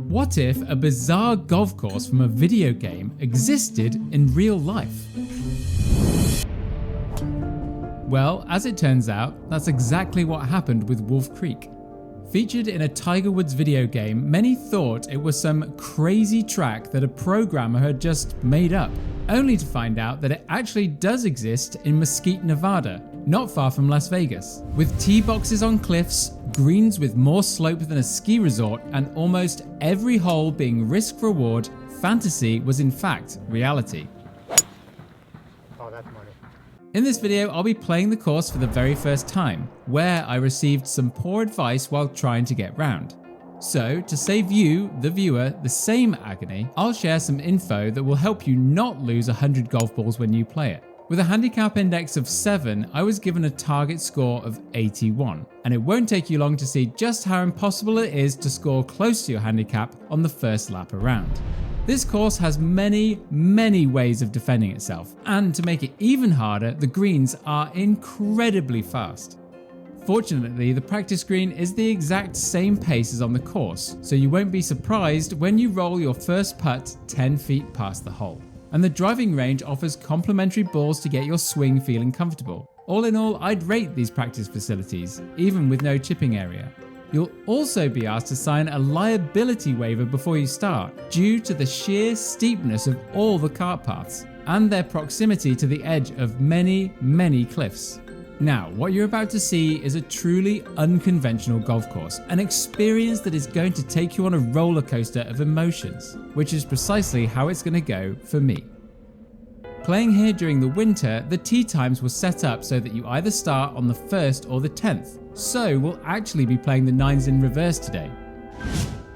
What if a bizarre golf course from a video game existed in real life? Well, as it turns out, that's exactly what happened with Wolf Creek. Featured in a Tiger Woods video game, many thought it was some crazy track that a programmer had just made up, only to find out that it actually does exist in Mesquite, Nevada, not far from Las Vegas. With tee boxes on cliffs, greens with more slope than a ski resort, and almost every hole being risk-reward, fantasy was in fact reality. Oh, that's money. In this video, I'll be playing the course for the very first time, where I received some poor advice while trying to get round. So, to save you, the viewer, the same agony, I'll share some info that will help you not lose 100 golf balls when you play it. With a handicap index of 7, I was given a target score of 81, and it won't take you long to see just how impossible it is to score close to your handicap on the first lap around. This course has many ways of defending itself, and to make it even harder, the greens are incredibly fast. Fortunately, the practice green is the exact same pace as on the course, so you won't be surprised when you roll your first putt 10 feet past the hole. And the driving range offers complimentary balls to get your swing feeling comfortable. All in all, I'd rate these practice facilities, even with no chipping area. You'll also be asked to sign a liability waiver before you start, due to the sheer steepness of all the cart paths, and their proximity to the edge of many cliffs. Now, what you're about to see is a truly unconventional golf course, an experience that is going to take you on a roller coaster of emotions, which is precisely how it's going to go for me. Playing here during the winter, the tee times were set up so that you either start on the 1st or the 10th, so we'll actually be playing the 9s in reverse today.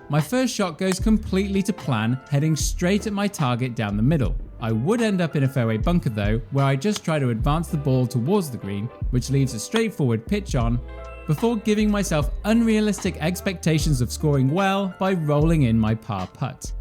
My first shot goes completely to plan, heading straight at my target down the middle. I would end up in a fairway bunker though, where I just try to advance the ball towards the green, which leaves a straightforward pitch on, before giving myself unrealistic expectations of scoring well by rolling in my par putt.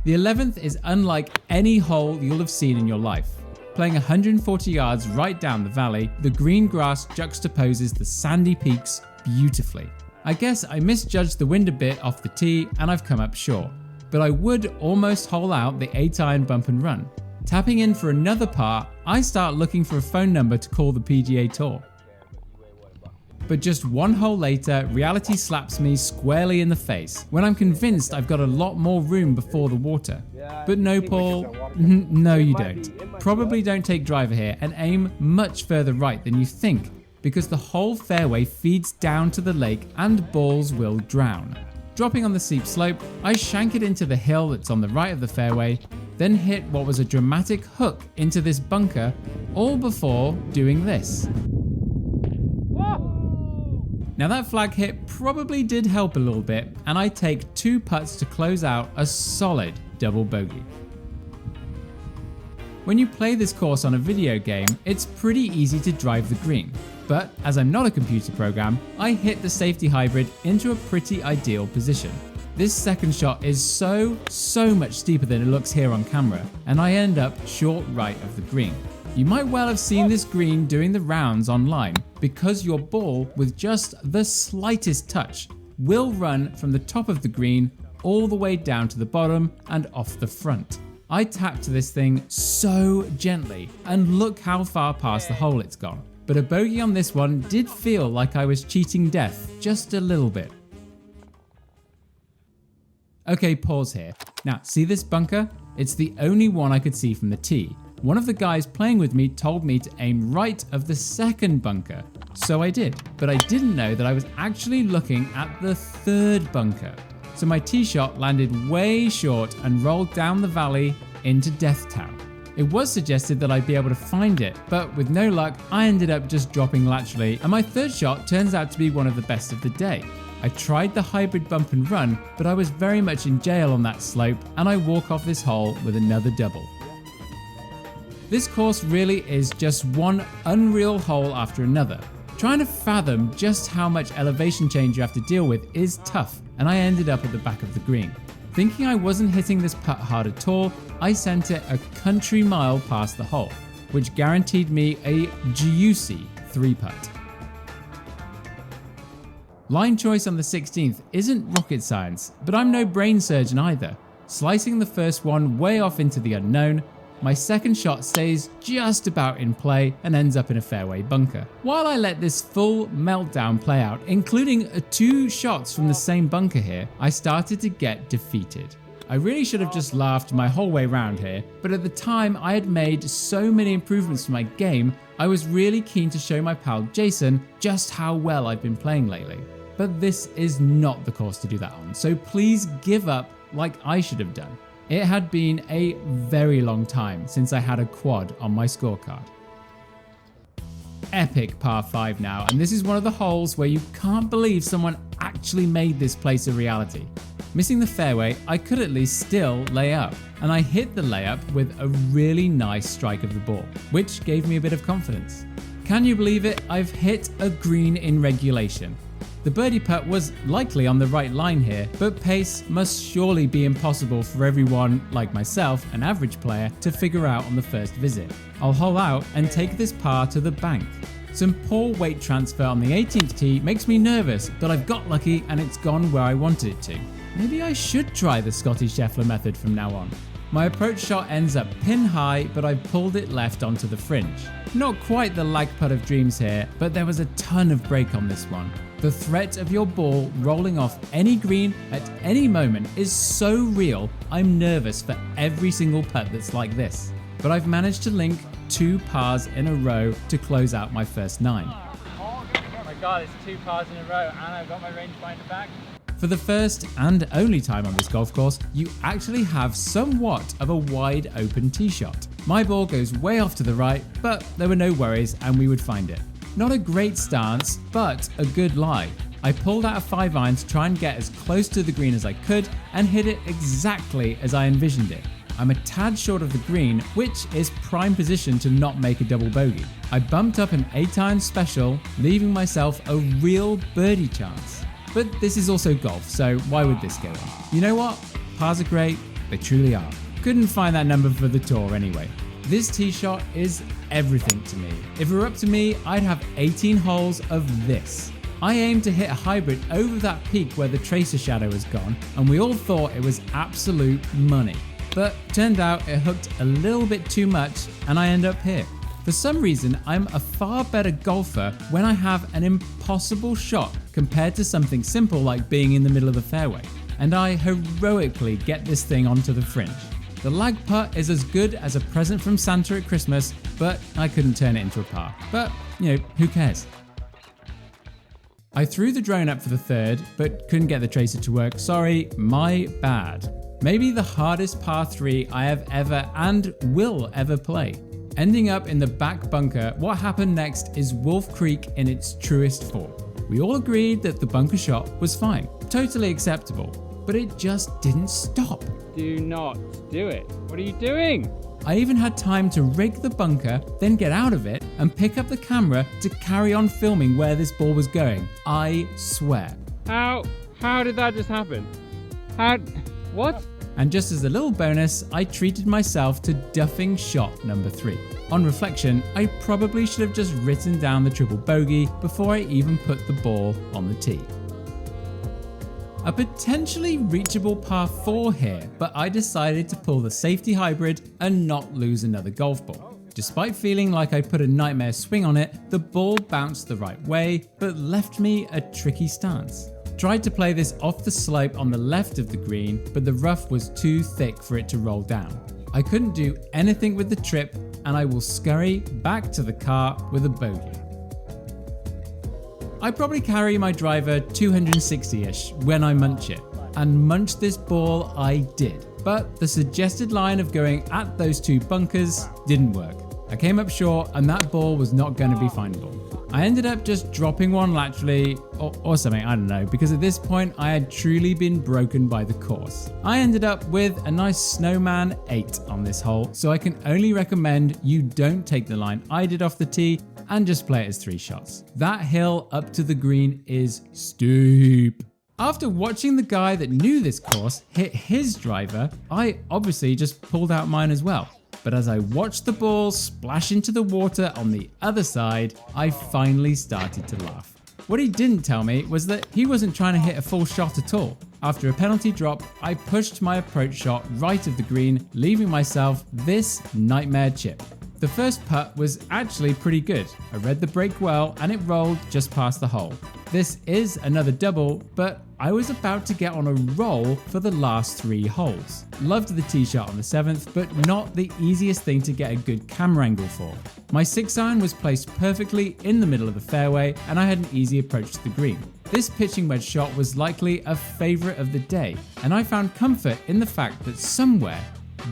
The 11th is unlike any hole you'll have seen in your life. Playing 140 yards right down the valley, the green grass juxtaposes the sandy peaks beautifully. I guess I misjudged the wind a bit off the tee and I've come up short, but I would almost hole out the 8-iron bump and run. Tapping in for another par, I start looking for a phone number to call the PGA Tour. But just one hole later, reality slaps me squarely in the face when I'm convinced I've got a lot more room before the water. But no, Paul, no you don't. Probably don't take driver here and aim much further right than you think, because the whole fairway feeds down to the lake and balls will drown. Dropping on the steep slope, I shank it into the hill that's on the right of the fairway, then hit what was a dramatic hook into this bunker, all before doing this. Now that flag hit probably did help a little bit, and I take 2 putts to close out a solid double bogey. When you play this course on a video game, it's pretty easy to drive the green. But as I'm not a computer program, I hit the safety hybrid into a pretty ideal position. This second shot is so much steeper than it looks here on camera, and I end up short right of the green. You might well have seen this green doing the rounds online, because your ball, with just the slightest touch, will run from the top of the green all the way down to the bottom and off the front. I tapped this thing so gently, and look how far past the hole it's gone. But a bogey on this one did feel like I was cheating death just a little bit. Okay, pause here. Now, see this bunker? It's the only one I could see from the tee. One of the guys playing with me told me to aim right of the second bunker, so I did. But I didn't know that I was actually looking at the third bunker. So my tee shot landed way short and rolled down the valley into Death Town. It was suggested that I'd be able to find it, but with no luck, I ended up just dropping laterally, and my third shot turns out to be one of the best of the day. I tried the hybrid bump and run, but I was very much in jail on that slope, and I walk off this hole with another double. This course really is just one unreal hole after another. Trying to fathom just how much elevation change you have to deal with is tough, and I ended up at the back of the green. Thinking I wasn't hitting this putt hard at all, I sent it a country mile past the hole, which guaranteed me a juicy 3-putt. Line choice on the 16th isn't rocket science, but I'm no brain surgeon either. Slicing the first one way off into the unknown, my second shot stays just about in play and ends up in a fairway bunker. While I let this full meltdown play out, including 2 shots from the same bunker here, I started to get defeated. I really should have just laughed my whole way round here, but at the time I had made so many improvements to my game, I was really keen to show my pal Jason just how well I've been playing lately. But this is not the course to do that on, so please give up like I should have done. It had been a very long time since I had a quad on my scorecard. Epic par 5 now, and this is one of the holes where you can't believe someone actually made this place a reality. Missing the fairway, I could at least still lay up, and I hit the layup with a really nice strike of the ball, which gave me a bit of confidence. Can you believe it? I've hit a green in regulation. The birdie putt was likely on the right line here, but pace must surely be impossible for everyone like myself, an average player, to figure out on the first visit. I'll hole out and take this par to the bank. Some poor weight transfer on the 18th tee makes me nervous, but I've got lucky and it's gone where I wanted it to. Maybe I should try the Scotty Scheffler method from now on. My approach shot ends up pin high, but I've pulled it left onto the fringe. Not quite the lag putt of dreams here, but there was a ton of break on this one. The threat of your ball rolling off any green at any moment is so real, I'm nervous for every single putt that's like this. But I've managed to link 2 pars in a row to close out my first 9. Oh my god, it's 2 pars in a row and I've got my rangefinder back. For the first and only time on this golf course, you actually have somewhat of a wide open tee shot. My ball goes way off to the right, but there were no worries and we would find it. Not a great stance, but a good lie. I pulled out a 5-iron to try and get as close to the green as I could and hit it exactly as I envisioned it. I'm a tad short of the green, which is prime position to not make a double bogey. I bumped up an 8-iron special, leaving myself a real birdie chance. But this is also golf, so why would this go on? You know what? Pars are great, they truly are. Couldn't find that number for the tour anyway. This tee shot is everything to me. If it were up to me, I'd have 18 holes of this. I aimed to hit a hybrid over that peak where the tracer shadow has gone, and we all thought it was absolute money. But turned out it hooked a little bit too much, and I end up here. For some reason, I'm a far better golfer when I have an impossible shot compared to something simple like being in the middle of the fairway. And I heroically get this thing onto the fringe. The lag putt is as good as a present from Santa at Christmas, but I couldn't turn it into a par. But, who cares? I threw the drone up for the third, but couldn't get the tracer to work. Sorry, my bad. Maybe the hardest par 3 I have ever and will ever play. Ending up in the back bunker, what happened next is Wolf Creek in its truest form. We all agreed that the bunker shot was fine, totally acceptable, but it just didn't stop. Do not do it. What are you doing? I even had time to rig the bunker, then get out of it and pick up the camera to carry on filming where this ball was going. I swear. How did that just happen? What? And just as a little bonus, I treated myself to duffing shot number 3. On reflection, I probably should have just written down the triple bogey before I even put the ball on the tee. A potentially reachable par 4 here, but I decided to pull the safety hybrid and not lose another golf ball. Despite feeling like I put a nightmare swing on it, the ball bounced the right way, but left me a tricky stance. Tried to play this off the slope on the left of the green, but the rough was too thick for it to roll down. I couldn't do anything with the trip, and I will scurry back to the car with a bogey. I probably carry my driver 260-ish when I munch it, and munch this ball I did. But the suggested line of going at those 2 bunkers didn't work. I came up short and that ball was not going to be findable. I ended up just dropping one laterally or something, I don't know, because at this point I had truly been broken by the course. I ended up with a nice snowman 8 on this hole, so I can only recommend you don't take the line I did off the tee and just play it as 3 shots. That hill up to the green is steep. After watching the guy that knew this course hit his driver, I obviously just pulled out mine as well. But as I watched the ball splash into the water on the other side, I finally started to laugh. What he didn't tell me was that he wasn't trying to hit a full shot at all. After a penalty drop, I pushed my approach shot right of the green, leaving myself this nightmare chip. The first putt was actually pretty good. I read the break well and it rolled just past the hole. This is another double, but I was about to get on a roll for the last 3 holes. Loved the tee shot on the 7th, but not the easiest thing to get a good camera angle for. My 6-iron was placed perfectly in the middle of the fairway and I had an easy approach to the green. This pitching wedge shot was likely a favourite of the day, and I found comfort in the fact that somewhere,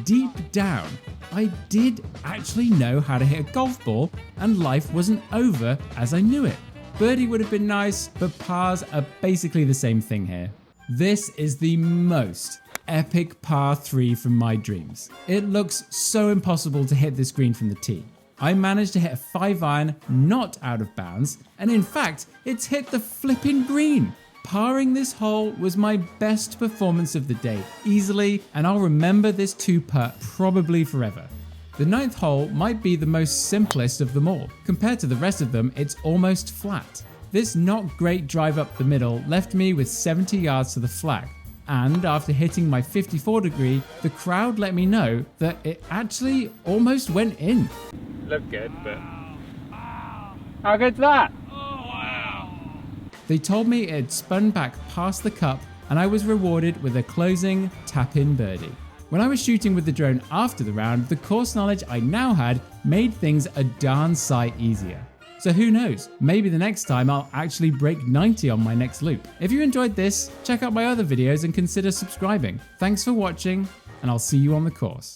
deep down, I did actually know how to hit a golf ball and life wasn't over as I knew it. Birdie would have been nice, but pars are basically the same thing here. This is the most epic par 3 from my dreams. It looks so impossible to hit this green from the tee. I managed to hit a 5-iron not out of bounds, and in fact, it's hit the flipping green. Parring this hole was my best performance of the day, easily, and I'll remember this 2-putt probably forever. The 9th hole might be the most simplest of them all. Compared to the rest of them, it's almost flat. This not great drive up the middle left me with 70 yards to the flag. And after hitting my 54 degree, the crowd let me know that it actually almost went in. Looked good, but how good's that? They told me it had spun back past the cup and I was rewarded with a closing tap-in birdie. When I was shooting with the drone after the round, the course knowledge I now had made things a darn sight easier. So who knows, maybe the next time I'll actually break 90 on my next loop. If you enjoyed this, check out my other videos and consider subscribing. Thanks for watching, and I'll see you on the course.